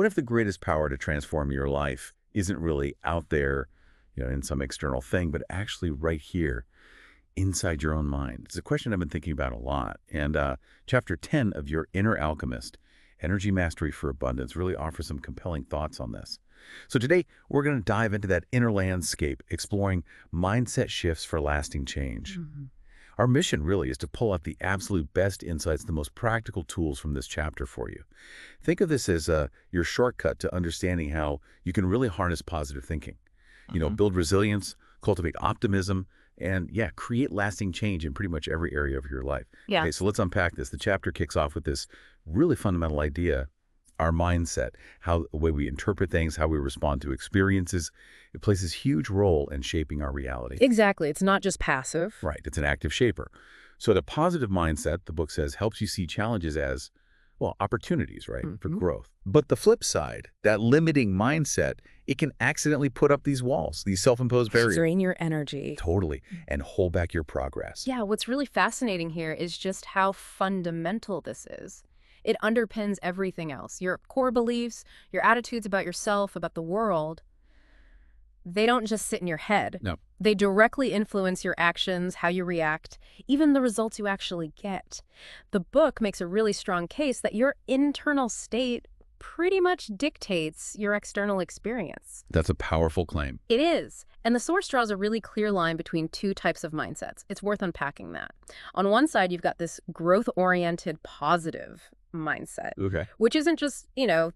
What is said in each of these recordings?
What if the greatest power to transform your life isn't really out there, in some external thing, but actually right here inside your own mind? It's a question I've been thinking about a lot. And chapter 10 of Your Inner Alchemist, Energy Mastery for Abundance, really offers some compelling thoughts on this. So today, we're going to dive into that inner landscape, exploring mindset shifts for lasting change. Our mission really is to pull out the absolute best insights, the most practical tools from this chapter for you. Think of this as your shortcut to understanding how you can really harness positive thinking. Build resilience, cultivate optimism, and create lasting change in pretty much every area of your life. Yeah. Okay, so let's unpack this. The chapter kicks off with this really fundamental idea, our mindset, how the way we interpret things, how we respond to experiences. It plays this huge role in shaping our reality. Exactly. It's not just passive. Right. It's an active shaper. So the positive mindset, the book says, helps you see challenges as, opportunities, right, for growth. But the flip side, that limiting mindset, it can accidentally put up these walls, these self-imposed barriers. Drain your energy. Totally. And hold back your progress. Yeah, what's really fascinating here is just how fundamental this is. It underpins everything else. Your core beliefs, your attitudes about yourself, about the world, they don't just sit in your head. No. They directly influence your actions, how you react, even the results you actually get. The book makes a really strong case that your internal state pretty much dictates your external experience. That's a powerful claim. It is. And the source draws a really clear line between two types of mindsets. It's worth unpacking that. On one side, you've got this growth-oriented, positive mindset, Okay. which isn't just,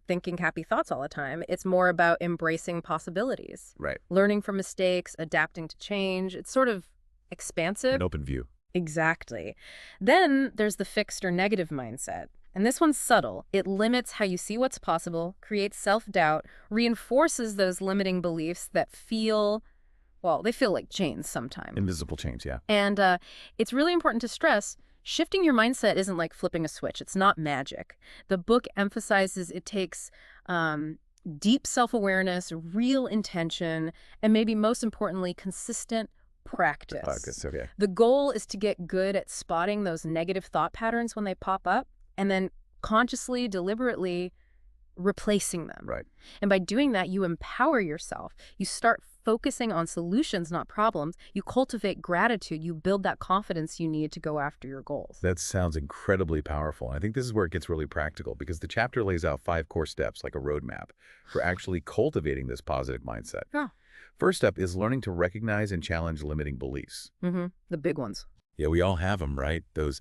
thinking happy thoughts all the time. It's more about embracing possibilities, Right. learning from mistakes, adapting to change. It's sort of expansive. An open view. Exactly. Then there's the fixed or negative mindset. And this one's subtle. It limits how you see what's possible, creates self-doubt, reinforces those limiting beliefs that feel like chains sometimes. Invisible chains, yeah. And it's really important to stress, shifting your mindset isn't like flipping a switch. It's not magic. The book emphasizes it takes deep self-awareness, real intention, and maybe most importantly, consistent practice. Okay. The goal is to get good at spotting those negative thought patterns when they pop up and then consciously, deliberately replacing them. Right. And by doing that, you empower yourself. You start focusing on solutions, not problems. You cultivate gratitude. You build that confidence you need to go after your goals. That sounds incredibly powerful. I think this is where it gets really practical because the chapter lays out 5 core steps, like a roadmap, for actually cultivating this positive mindset. Yeah. First step is learning to recognize and challenge limiting beliefs. The big ones. Yeah, we all have them, right? Those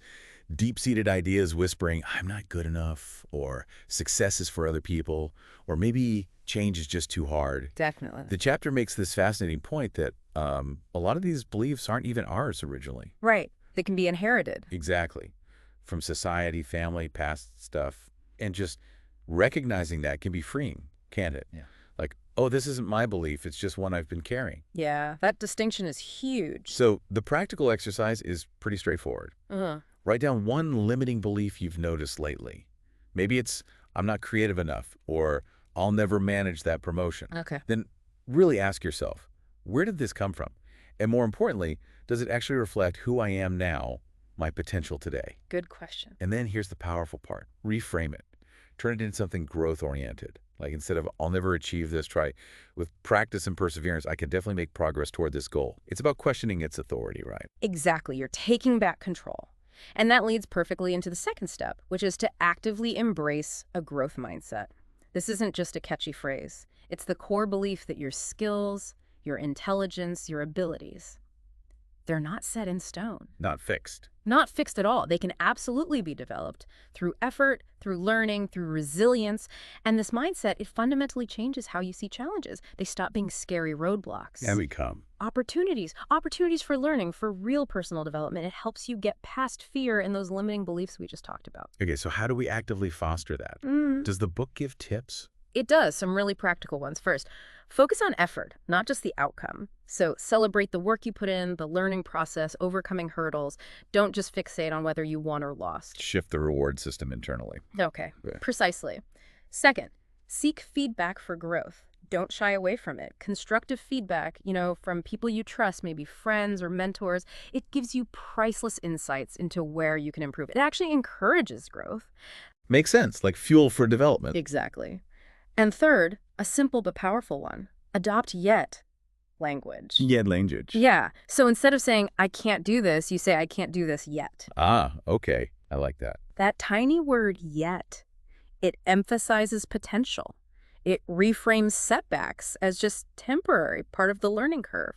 deep-seated ideas whispering, I'm not good enough, or success is for other people, or maybe change is just too hard. Definitely. The chapter makes this fascinating point that a lot of these beliefs aren't even ours originally. Right. They can be inherited. Exactly. From society, family, past stuff. And just recognizing that can be freeing, can't it? Yeah. Like, oh, this isn't my belief. It's just one I've been carrying. Yeah, that distinction is huge. So the practical exercise is pretty straightforward. Write down one limiting belief you've noticed lately. Maybe it's, I'm not creative enough, or I'll never manage that promotion. Okay. Then really ask yourself, where did this come from? And more importantly, does it actually reflect who I am now, my potential today? Good question. And then here's the powerful part. Reframe it. Turn it into something growth-oriented. Like instead of, I'll never achieve this, try with practice and perseverance, I can definitely make progress toward this goal. It's about questioning its authority, right? Exactly. You're taking back control. And that leads perfectly into the second step, which is to actively embrace a growth mindset. This isn't just a catchy phrase. It's the core belief that your skills, your intelligence, your abilities, they're not set in stone. Not fixed. Not fixed at all. They can absolutely be developed through effort, through learning, through resilience. And this mindset, it fundamentally changes how you see challenges. They stop being scary roadblocks. And become. Opportunities for learning, for real personal development. It helps you get past fear and those limiting beliefs we just talked about. Okay, so how do we actively foster that? Does the book give tips? It does, some really practical ones. First, focus on effort, not just the outcome. So celebrate the work you put in, the learning process, overcoming hurdles. Don't just fixate on whether you won or lost. Shift the reward system internally. Okay, Yeah. Precisely. Second, seek feedback for growth. Don't shy away from it. Constructive feedback, from people you trust, maybe friends or mentors, it gives you priceless insights into where you can improve. It actually encourages growth. Makes sense, like fuel for development. Exactly. And third, a simple but powerful one. Adopt yet language. Yet language. Yeah. So instead of saying, I can't do this, you say, I can't do this yet. Ah, okay. I like that. That tiny word yet, it emphasizes potential. It reframes setbacks as just temporary, part of the learning curve.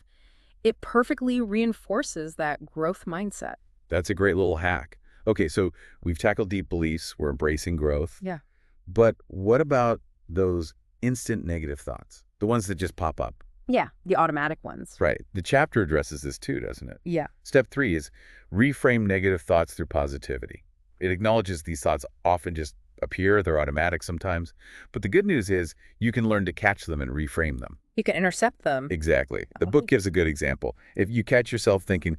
It perfectly reinforces that growth mindset. That's a great little hack. Okay, so we've tackled deep beliefs. We're embracing growth. Yeah. But what about those instant negative thoughts? The ones that just pop up? Yeah, the automatic ones. Right. The chapter addresses this too, doesn't it? Yeah. Step 3 is reframe negative thoughts through positivity. It acknowledges these thoughts often just appear. They're automatic sometimes. But the good news is you can learn to catch them and reframe them. You can intercept them. Exactly. The book gives a good example. If you catch yourself thinking,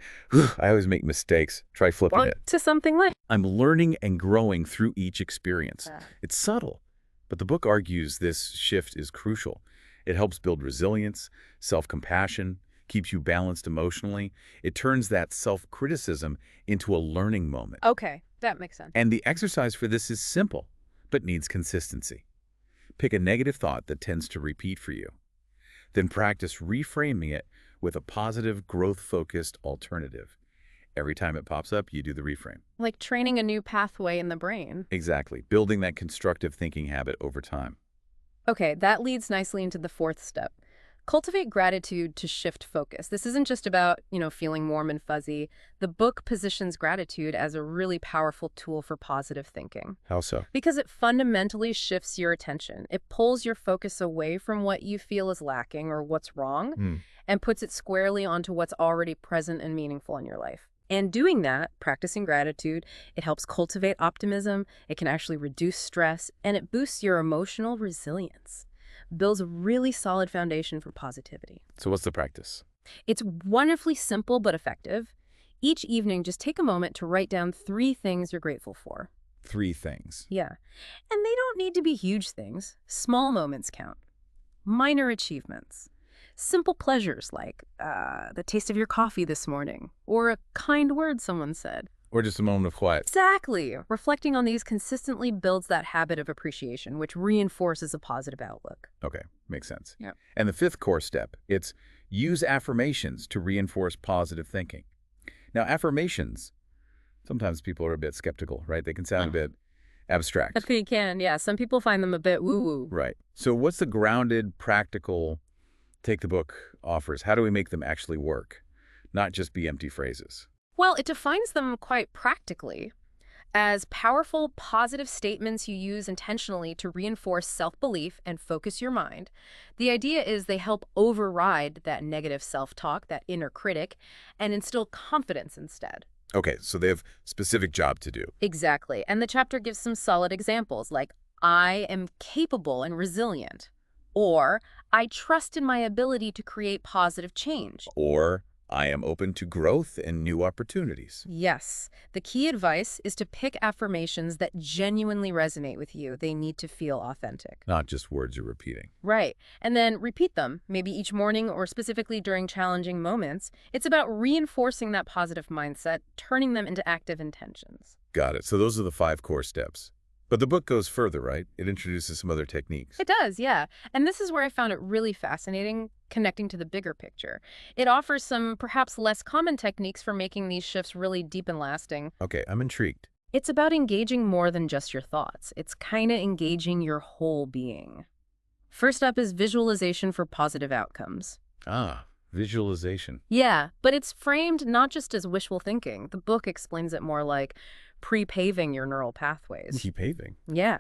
I always make mistakes, try flipping it to something like, I'm learning and growing through each experience. It's subtle, but the book argues this shift is crucial. It helps build resilience, self-compassion, keeps you balanced emotionally. It turns that self-criticism into a learning moment. Okay, that makes sense. And the exercise for this is simple, but needs consistency. Pick a negative thought that tends to repeat for you. Then practice reframing it with a positive, growth-focused alternative. Every time it pops up, you do the reframe. Like training a new pathway in the brain. Exactly. Building that constructive thinking habit over time. Okay, that leads nicely into the fourth step. Cultivate gratitude to shift focus. This isn't just about, feeling warm and fuzzy. The book positions gratitude as a really powerful tool for positive thinking. How so? Because it fundamentally shifts your attention. It pulls your focus away from what you feel is lacking or what's wrong and puts it squarely onto what's already present and meaningful in your life. And doing that, practicing gratitude, it helps cultivate optimism, it can actually reduce stress, and it boosts your emotional resilience. Builds a really solid foundation for positivity. So what's the practice? It's wonderfully simple but effective. Each evening, just take a moment to write down 3 things you're grateful for. 3 things. Yeah. And they don't need to be huge things. Small moments count. Minor achievements. Simple pleasures like the taste of your coffee this morning or a kind word someone said. Or just a moment of quiet. Exactly. Reflecting on these consistently builds that habit of appreciation, which reinforces a positive outlook. Okay, makes sense. Yeah. And the 5th core step, it's use affirmations to reinforce positive thinking. Now, affirmations, sometimes people are a bit skeptical, right? They can sound a bit abstract. They can, yeah. Some people find them a bit woo-woo. Right. So what's the grounded, practical take the book offers? How do we make them actually work, not just be empty phrases? Well, it defines them quite practically as powerful, positive statements you use intentionally to reinforce self-belief and focus your mind. The idea is they help override that negative self-talk, that inner critic, and instill confidence instead. Okay, so they have specific job to do. Exactly. And the chapter gives some solid examples like, I am capable and resilient, or I trust in my ability to create positive change. Or I am open to growth and new opportunities. Yes. The key advice is to pick affirmations that genuinely resonate with you. They need to feel authentic. Not just words you're repeating. Right. And then repeat them, maybe each morning or specifically during challenging moments. It's about reinforcing that positive mindset, turning them into active intentions. Got it. So those are the 5 core steps. But the book goes further, right? It introduces some other techniques. It does, yeah. And this is where I found it really fascinating, connecting to the bigger picture. It offers some perhaps less common techniques for making these shifts really deep and lasting. Okay, I'm intrigued. It's about engaging more than just your thoughts. It's kind of engaging your whole being. First up is visualization for positive outcomes. Visualization. Yeah, but it's framed not just as wishful thinking. The book explains it more like pre-paving your neural pathways. Pre-paving? Yeah,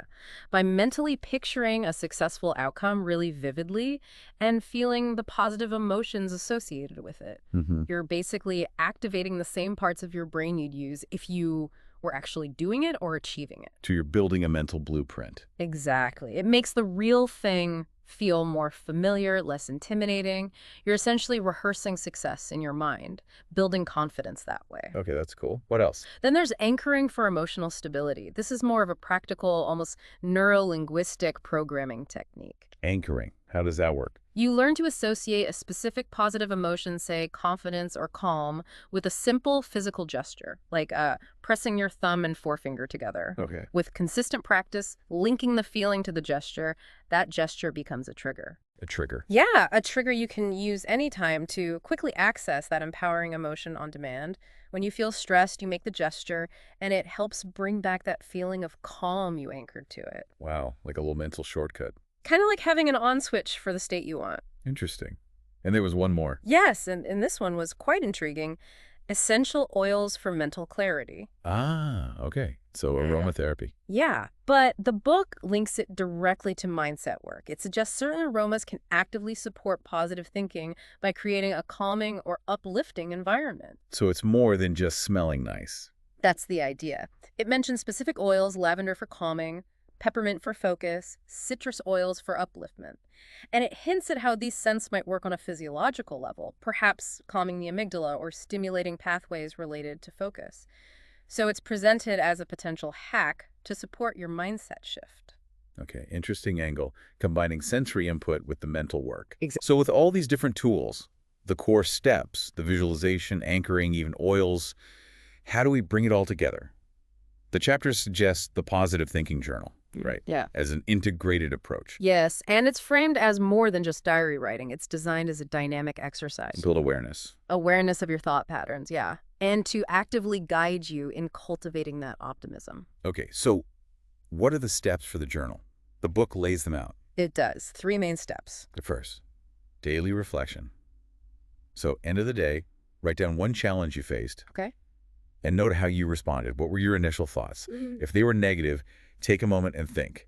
by mentally picturing a successful outcome really vividly and feeling the positive emotions associated with it. You're basically activating the same parts of your brain you'd use if you were actually doing it or achieving it. So you're building a mental blueprint. Exactly. It makes the real thing feel more familiar, less intimidating. You're essentially rehearsing success in your mind, building confidence that way. Okay, that's cool. What else? Then there's anchoring for emotional stability. This is more of a practical, almost neuro-linguistic programming technique. Anchoring. How does that work? You learn to associate a specific positive emotion, say confidence or calm, with a simple physical gesture, like pressing your thumb and forefinger together. Okay. With consistent practice, linking the feeling to the gesture, that gesture becomes a trigger. A trigger. Yeah, a trigger you can use anytime to quickly access that empowering emotion on demand. When you feel stressed, you make the gesture, and it helps bring back that feeling of calm you anchored to it. Wow, like a little mental shortcut. Kind of like having an on switch for the state you want. Interesting. And there was one more. Yes, and this one was quite intriguing. Essential oils for mental clarity. Ah, okay. So aromatherapy. Yeah, but the book links it directly to mindset work. It suggests certain aromas can actively support positive thinking by creating a calming or uplifting environment. So it's more than just smelling nice. That's the idea. It mentions specific oils, lavender for calming, peppermint for focus, citrus oils for upliftment. And it hints at how these scents might work on a physiological level, perhaps calming the amygdala or stimulating pathways related to focus. So it's presented as a potential hack to support your mindset shift. Okay, interesting angle, combining sensory input with the mental work. Exactly. So with all these different tools, the core steps, the visualization, anchoring, even oils, how do we bring it all together? The chapter suggests the positive thinking journal, right? Yeah. As an integrated approach. Yes, and it's framed as more than just diary writing. It's designed as a dynamic exercise. Build awareness. Awareness of your thought patterns, yeah. And to actively guide you in cultivating that optimism. Okay, so what are the steps for the journal? The book lays them out. It does. 3 main steps. The first, daily reflection. So end of the day, write down one challenge you faced. Okay. And note how you responded. What were your initial thoughts? If they were negative, take a moment and think,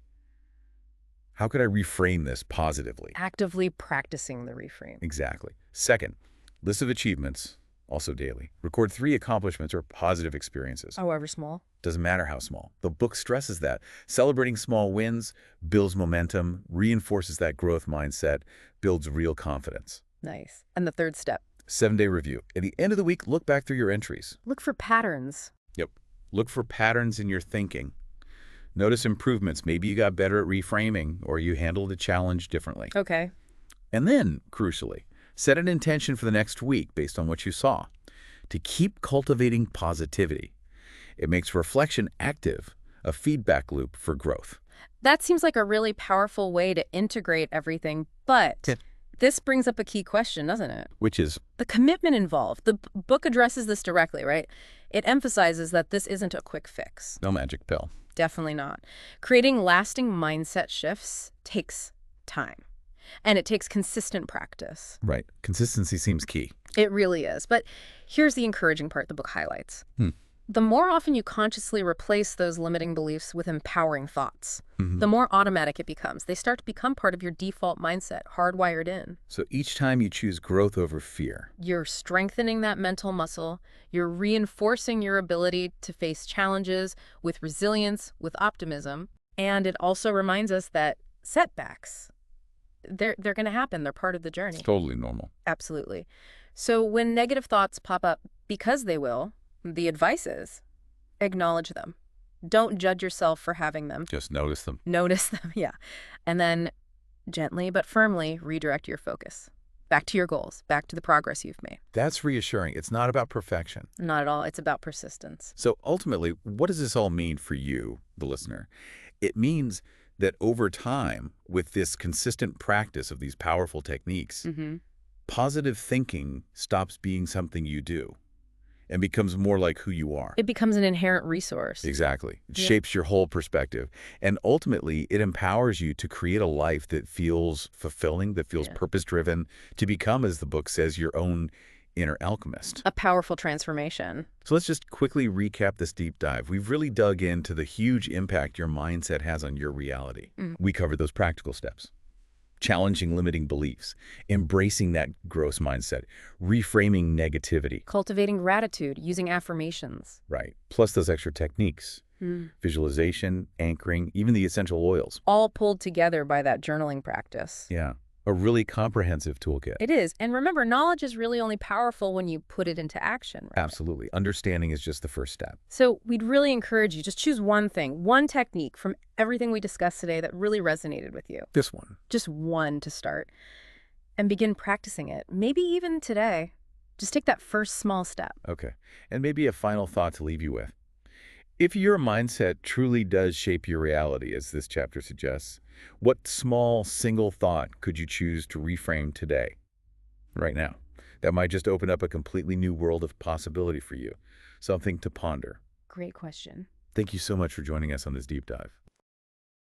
how could I reframe this positively? Actively practicing the reframe. Exactly. Second, list of achievements, also daily. Record 3 accomplishments or positive experiences. However small. Doesn't matter how small. The book stresses that. Celebrating small wins builds momentum, reinforces that growth mindset, builds real confidence. Nice. And the third step. 7-day review. At the end of the week, look back through your entries. Look for patterns. Yep. Look for patterns in your thinking. Notice improvements. Maybe you got better at reframing or you handled a challenge differently. Okay. And then, crucially, set an intention for the next week based on what you saw to keep cultivating positivity. It makes reflection active, a feedback loop for growth. That seems like a really powerful way to integrate everything, but this brings up a key question, doesn't it? Which is? The commitment involved. The book addresses this directly, right? It emphasizes that this isn't a quick fix. No magic pill. Definitely not. Creating lasting mindset shifts takes time. And it takes consistent practice. Right. Consistency seems key. It really is. But here's the encouraging part the book highlights. The more often you consciously replace those limiting beliefs with empowering thoughts, the more automatic it becomes. They start to become part of your default mindset, hardwired in. So each time you choose growth over fear, You're strengthening that mental muscle. You're reinforcing your ability to face challenges with resilience, with optimism. And it also reminds us that setbacks, they're going to happen. They're part of the journey. it's totally normal. Absolutely. So when negative thoughts pop up, because they will, the advice is acknowledge them. Don't judge yourself for having them. Just notice them. Notice them, yeah. And then gently but firmly redirect your focus. Back to your goals, back to the progress you've made. That's reassuring. It's not about perfection. Not at all. It's about persistence. So ultimately, what does this all mean for you, the listener? It means that over time, with this consistent practice of these powerful techniques, positive thinking stops being something you do and becomes more like who you are. It becomes an inherent resource. Exactly. It shapes your whole perspective. And ultimately, it empowers you to create a life that feels fulfilling, that feels purpose-driven, to become, as the book says, your own inner alchemist. A powerful transformation. So let's just quickly recap this deep dive. We've really dug into the huge impact your mindset has on your reality. We covered those practical steps. Challenging limiting beliefs, embracing that growth mindset, reframing negativity. Cultivating gratitude, using affirmations. Right. Plus those extra techniques, visualization, anchoring, even the essential oils. All pulled together by that journaling practice. Yeah. A really comprehensive toolkit. It is. And remember, knowledge is really only powerful when you put it into action. Right? Absolutely. Understanding is just the first step. So we'd really encourage you, just choose one thing, one technique from everything we discussed today that really resonated with you. This one. Just one to start. and begin practicing it, maybe even today. Just take that first small step. Okay. And maybe a final thought to leave you with. If your mindset truly does shape your reality, as this chapter suggests, what small single thought could you choose to reframe today, right now? That might just open up a completely new world of possibility for you, something to ponder. Great question. Thank you so much for joining us on this deep dive.